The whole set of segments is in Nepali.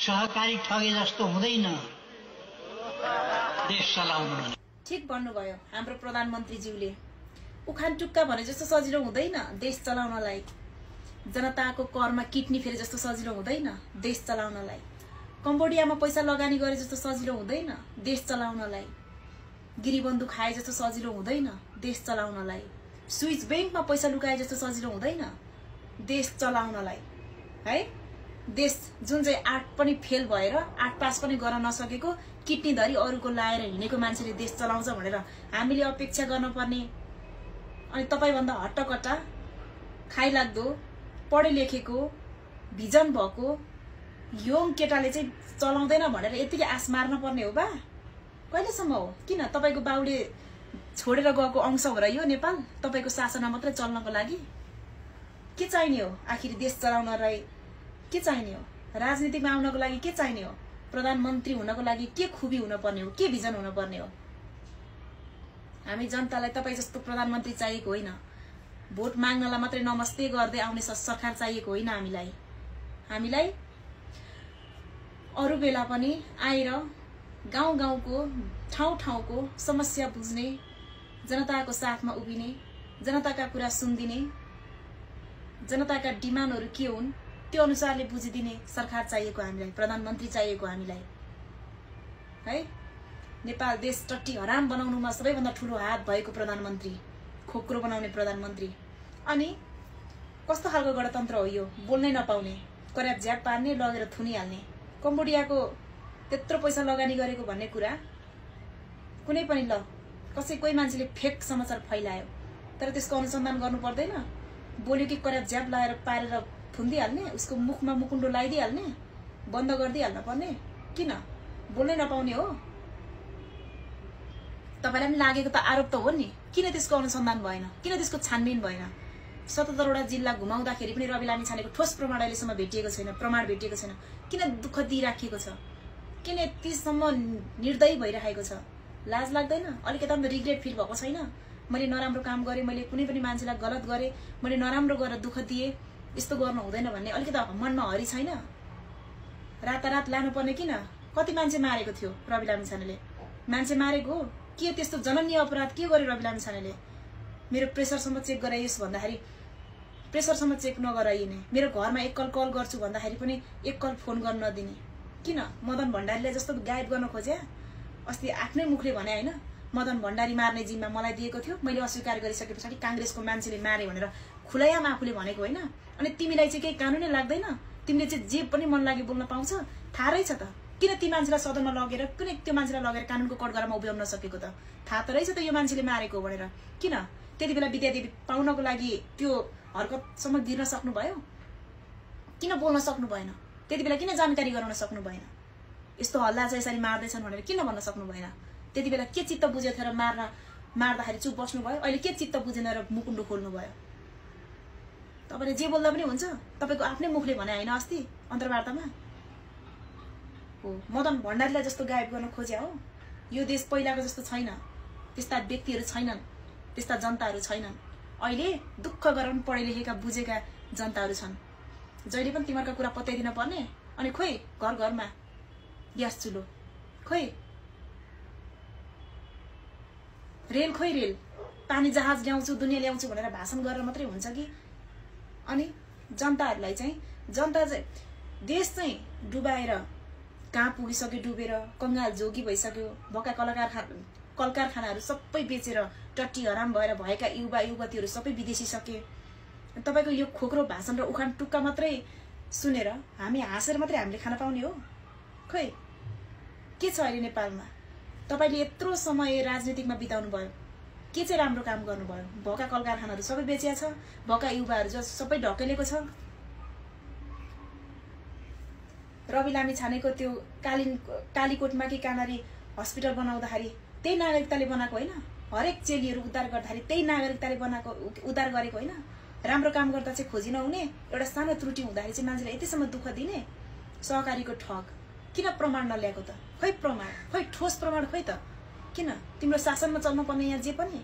सहकारी ठगे जस्तो हुँदैन देश चलाउनु। ठीक भन्नुभयो हाम्रो प्रधानमन्त्रीज्यूले। उखान टुक्का भने जस्तो सजिलो हुँदैन देश चलाउनलाई। जनताको करमा किट्नी फेरे जस्तो सजिलो हुँदैन देश चलाउनलाई। कम्बोडियामा पैसा लगानी गरे जस्तो सजिलो हुँदैन देश चलाउनलाई। गिरीबन्धु खाए जस्तो सजिलो हुँदैन देश चलाउनलाई। स्विस बैंकमा पैसा लुकाए जस्तो सजिलो हुँदैन देश चलाउनलाई। है देश जुन चाहिँ 8 पनि फेल भएर 8 पास पनि गर्न नसकेको किडनी धरी अरूको लाएर हिँडेको मान्छेले देश चलाउँछ भनेर हामीले अपेक्षा गर्न पर्ने। अनि तपाईभन्दा हट्टकट्टा खाइलाग्दो पढे लेखेको भिजन भएको यङ केटाले चाहिँ चलाउँदैन भनेर यतिकै आश मार्न पर्ने हो बा? कहिलेसम्म हो? किन तपाईको बाउले छोडेर गएको अंश हो र यो नेपाल? तपाईको शासनमा मात्रै चल्नको लागि के चाहिने हो? आखिर देश चलाउनलाई के चाहिने हो? राजनीतिमा आउनको लागि के चाहिने हो? प्रधानमन्त्री हुनको लागि के खुबी हुन पर्ने हो? के भिजन हुन पर्ने हो? हामी जनतालाई तपाई जस्तो प्रधानमन्त्री चाहिएको होइन। भोट माग्नलाई मात्रै नमस्ते गर्दै आउने सरकार चाहिएको होइन हामीलाई। हामीलाई अरु बेला पनि आएर गाउँ गाउँको ठाउँ ठाउँको समस्या बुझ्ने, जनताको साथमा उभिने, जनताका कुरा सुनिदिने, जनताका डिमान्डहरु के हुन् त्यो अनुसारले बुझिदिने सरकार चाहिएको हामीलाई, प्रधानमन्त्री चाहिएको हामीलाई। है नेपाल देश टट्टी हराम बनाउनुमा सबैभन्दा ठूलो हात भएको प्रधानमन्त्री, खोक्रो बनाउने प्रधानमन्त्री। अनि कस्तो खालको गणतन्त्र हो यो? बोल्नै नपाउने, कर्याप झ्याप पार्ने, लगेर थुनिहाल्ने। कम्बोडियाको त्यत्रो पैसा लगानी गरेको भन्ने कुरा कुनै पनि ल कसै कोही मान्छेले फेक समाचार फैलायो तर त्यसको अनुसन्धान गर्नु पर्दैन? बोल्यो कि कर्याप झ्याप लगाएर पारेर थुनिदिहाल्ने, उसको मुखमा मुकुण्डो लगाइदिहाल्ने, बन्द गरिदिहाल्न पर्ने? किन बोल्नै नपाउने हो? तपाईलाई पनि लागेको त आरोप त हो नि। किन त्यसको अनुसन्धान भएन? किन त्यसको छानबिन भएन? 77 वटा जिल्ला घुमाउँदाखेरि पनि रवि लामिछानेको ठोस प्रमाण अहिलेसम्म भेटिएको छैन, प्रमाण भेटिएको छैन। किन दुःख दिइराखेको छ? किन यतिसम्म निर्दयी भइरहेको छ? लाज लाग्दैन? अलिकति पनि रिग्रेट फिल भएको छैन? मैले नराम्रो काम गरे, मैले कुनै पनि मान्छेलाई गलत गरे, मैले नराम्रो गरेर दुःख दिए, यस्तो गर्नु हुँदैन भन्ने अलिकति मनमा हरि छैन? रातारात लानुपर्ने किन? कति मान्छे मारेको थियो रवि लामिछानेले? मान्छे मारेको हो के? त्यस्तो जननीय अपराध के गरे रवि लामिछानेले? मेरो प्रेसरसम्म चेक गराइयोस् भन्दाखेरि प्रेसरसम्म चेक नगराइने, मेरो घरमा एक कल गर्छु भन्दाखेरि पनि एक कल फोन गर्न नदिने। किन? मदन भण्डारीले जस्तो गायब गर्न खोजे? अस्ति आफ्नै मुखले भने हैन, मदन भण्डारी मार्ने जिम्मा मलाई दिएको थियो, मैले अस्वीकार गरिसकेपछि कांग्रेसको मान्छेले मारे भनेर खुलायाम आफूले भनेको हैन? अनि तिमीलाई चाहिँ केही कानुनै लाग्दैन? तिमीले चाहिँ जे पनि मन लागि बोल्न पाउँछ? थाहा रहेछ त? किन ती मान्छेलाई सदनमा लगेर कुनै त्यो मान्छेलाई लगेर कानुनको कठघरामा उभ्याउन नसकेको त? थाहा त रहेछ त यो मान्छेले मारेको भनेर। किन त्यति बेला विद्यादेवी पाउनको लागि त्यो हरकतसम्म गिर्न सक्नु भयो? किन बोल्न सक्नु भएन? त्यति बेला किन जानकारी गराउन सक्नु भएन? यस्तो हल्ला चाहिँ यसरी मार्दैछन् भनेर किन भन्न सक्नु भएन? त्यति बेला के चित्त बुझेर मार्दाखेरि चुप बस्नु भयो? अहिले के चित्त बुझेन र मुकुण्डो खोल्नु भयो? तपाईले जे बोल्दा पनि हुन्छ? तपाईको आफ्नै मुखले भने हैन अस्ति अन्तर्वार्तामा? हो मदन भण्डारीलाई जस्तो गायब गर्न खोजे हो? यो देश पहिलाको जस्तो छैन, त्यस्ता व्यक्तिहरु छैनन्, त्यस्ता जनताहरु छैनन्। अहिले दुःख गरेर पढे लेखेका बुझेका जनताहरु छन्। जहिले पनि तिमीहरुका कुरा पत्याइदिन पर्ने। अनि खोइ घर घरमा ग्यास चुलो, खोइ रेल, खोइ रेल, पानी जहाज ल्याउँछु, दुनिया ल्याउँछु भनेर भाषण गरेर मात्रै हुन्छ कि? अनि जनताहरुलाई चाहिँ जनता चाहिँ देश चाहिँ डुबाएर कहाँ पुगिसक्यो, डुबेर कंगाल जोगी भइसक्यो। भएका कल कारखानाहरु सबै बेचेर टट्टी हराम भएर भएका युवा युवतीहरु सबै विदेशी सके। तपाईको यो खोक्रो भाषण र उखान टुक्का मात्रै सुनेर हामी हाँसेर मात्रै हामीले खान पाउने हो? खोइ के छ अहिले नेपालमा? तपाईले यत्रो समय राजनीतिकमा बिताउनु भयो, के चाहिँ राम्रो काम गर्नुभयो? भएका कल कारखानाहरु सबै बेचिया छ, भएका युवाहरु सबै ढकेलेको छ। रवि लामिछानेको त्यो कालीकोटमा कि कानारी हस्पिटल बनाउँदाखेरि त्यही नागरिकताले बनाएको हैन? हरेक चेलीहरु उद्धार गर्दाखेरि त्यही नागरिकताले बनाएको उद्धार गरेको हैन? राम्रो काम गर्दा चाहिँ खोजी नहुने, एउटा सानो त्रुटि हुँदाखेरि चाहिँ मान्छेले यतिसम्म दुःख दिने? सहकारीको ठग किन प्रमाण नल्याएको त? खोइ प्रमाण, खोइ ठोस प्रमाण, खोइ त? किन तिम्रो शासनमा चल्नु पर्ने यहाँ जे पनि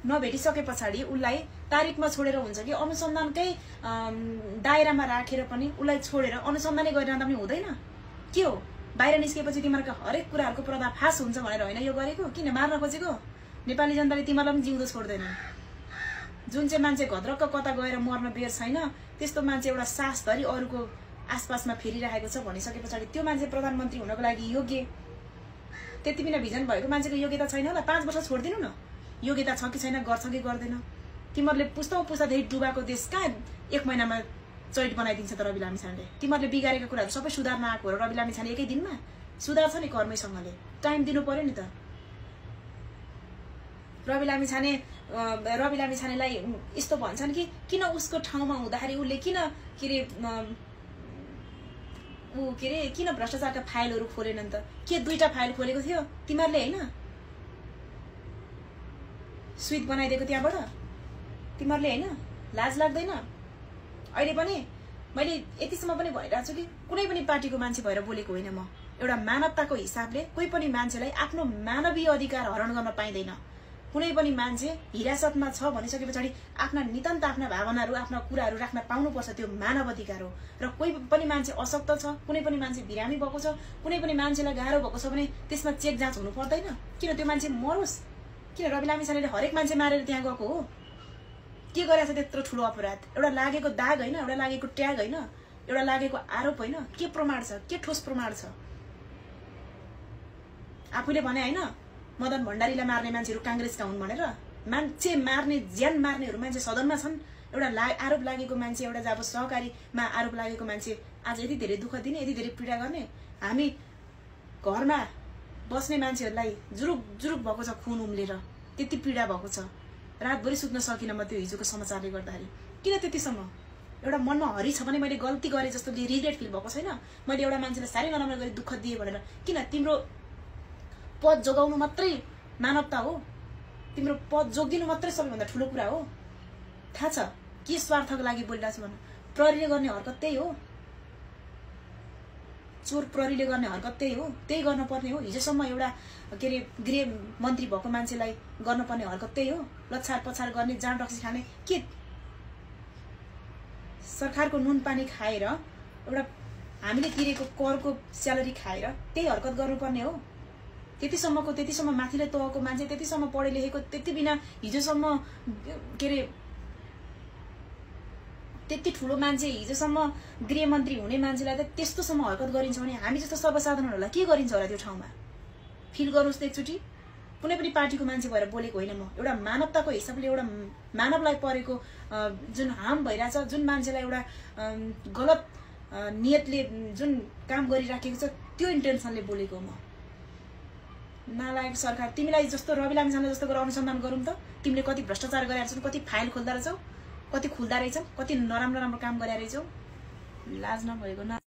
नभेटिसके पछाडी उलाई तारिफमा छोडेर हुन्छ कि अनुसन्धानकै दायरामा राखेर पनि उसलाई छोडेर अनुसन्धानै गरिरहँदा पनि हुँदैन? के हो बाहिर निस्केपछि तिमीहरूको हरेक कुराहरूको पर्दाफास हुन्छ भनेर होइन यो गरेको? किन मार्न खोजेको? नेपाली जनताले तिमीलाई पनि जिउँदो छोड्दैन। जुन चाहिँ मान्छे घद्रक्क कता गएर मर्न बेर छैन त्यस्तो मान्छे एउटा सास धरी अरूको आसपासमा फेरिरहेको छ भनिसके पछाडि त्यो मान्छे प्रधानमन्त्री हुनको लागि योग्य त्यति बिना भिजन भएको मान्छेको योग्यता छैन होला? 5 वर्ष छोडिदिनु न। योग्यता छ कि छैन, गर्छ कि गर्दैन? तिमीहरूले पुस्तादेखि डुबाको देश कहाँ 1 महिनामा चैट बनाइदिन्छ त रवि लामिछानेले? तिमीहरूले बिगारेका कुराहरू सबै सुधार्न आएको हो र रवि लामिछाने एकै दिनमा सुधार्छ नि कर्मैसँगले? टाइम दिनु पर्यो नि त। रवि लामिछानेलाई यस्तो भन्छन् कि किन उसको ठाउँमा हुँदाखेरि उसले किन किन भ्रष्टाचारका फाइलहरू खोलेनन् त? के 2टा फाइल खोलेको थियो तिमीहरूले होइन? स्विच बनाइदिएको त्यहाँबाट तिमीहरूले होइन? लाज लाग्दैन? अहिले पनि मैले यतिसम्म पनि भनिरहेको छु कि कुनै पनि पार्टीको मान्छे भएर बोलेको होइन म। एउटा मानवताको हिसाबले कोही पनि मान्छेलाई आफ्नो मानवीय अधिकार हरण गर्न पाइँदैन। कुनै पनि मान्छे हिरासतमा छ भनिसके पछाडि आफ्ना नितान्त आफ्ना भावनाहरू आफ्ना कुराहरू राख्न पाउनुपर्छ, त्यो मानव अधिकार हो। र कोही पनि मान्छे अशक्त छ, कुनै पनि मान्छे बिरामी भएको छ, कुनै पनि मान्छेलाई गाह्रो भएको छ भने त्यसमा चेक जाँच हुनु पर्दैन? किन त्यो मान्छे मरोस्? किन रवि लामिछानेले हरेक मान्छे मारेर त्यहाँ गएको हो? के गरेछ त्यत्रो ठुलो अपराध? एउटा लागेको दाग होइन, एउटा लागेको ट्याग होइन, एउटा लागेको आरोप होइन, के प्रमाण छ? के ठोस प्रमाण छ? आफूले भने होइन मदन भण्डारीलाई मार्ने मान्छेहरू काङ्ग्रेसका हुन् भनेर? मान्छे मार्ने ज्यान मार्नेहरू मान्छे सदनमा छन्। एउटा आरोप लागेको मान्छे, एउटा जब सहकारीमा आरोप लागेको मान्छे आज यति धेरै दुःख दिने, यति धेरै पीडा गर्ने? हामी घरमा बस्ने मान्छेहरूलाई जुरुक जुरुक भएको छ, खुन उम्लेर त्यति पीडा भएको छ, रातभरि सुत्न सकिनँ म त्यो हिजोको समाचारले गर्दाखेरि। किन त्यतिसम्म? एउटा मनमा हरि छ भने मैले गल्ती गरेँ जस्तो रिग्रेट फिल भएको छैन? मैले एउटा मान्छेलाई साह्रै नराम्रो गरी दुःख दिएँ भनेर? किन? तिम्रो पद जोगाउनु मात्रै मानवता हो? तिम्रो पद जोगिदिनु मात्रै सबैभन्दा ठुलो कुरा हो? थाहा छ के स्वार्थको लागि बोलिरहेको छु भन्नु? प्रहरीले गर्ने हरकत त्यही हो। चोर प्रहरीले गर्ने हरकत त्यही हो, त्यही गर्नुपर्ने हो। हिजोसम्म एउटा गृह मन्त्री भएको मान्छेलाई गर्नुपर्ने हरकत त्यही हो। लछार पछार गर्ने, जाँड रक्सी खाने, के सरकारको नुन पानी खाएर एउटा हामीले तिरेको करको स्यालेरी खाएर त्यही हरकत गर्नुपर्ने हो? त्यतिसम्म माथिल्लो तहको मान्छे, त्यतिसम्म पढे लेखेको, त्यति बिना हिजोसम्म त्यति ठुलो मान्छे, हिजोसम्म गृहमन्त्री हुने मान्छेलाई त त्यस्तोसम्म हरकत गरिन्छ भने हामी जस्तो सर्वसाधारणहरूलाई के गरिन्छ होला त्यो ठाउँमा? फिल गर्नुहोस् त एकचोटि। कुनै पनि पार्टीको मान्छे भएर बोलेको होइन म। एउटा मानवताको हिसाबले एउटा मानवलाई परेको जुन हार्म भइरहेछ, जुन मान्छेलाई एउटा गलत नियतले जुन काम गरिराखेको छ त्यो इन्टेन्सनले बोलेको म। नालायक सरकार, तिमीलाई जस्तो रवि लामिछाने जस्तो गरेर अनुसन्धान गरौँ त? तिमीले कति भ्रष्टाचार गरेर छौ, कति फाइल खोल्दा रहेछौ, कति खुल्दा रहेछौ, कति नराम्रो काम गरेर रहेछौ? लाज नभएको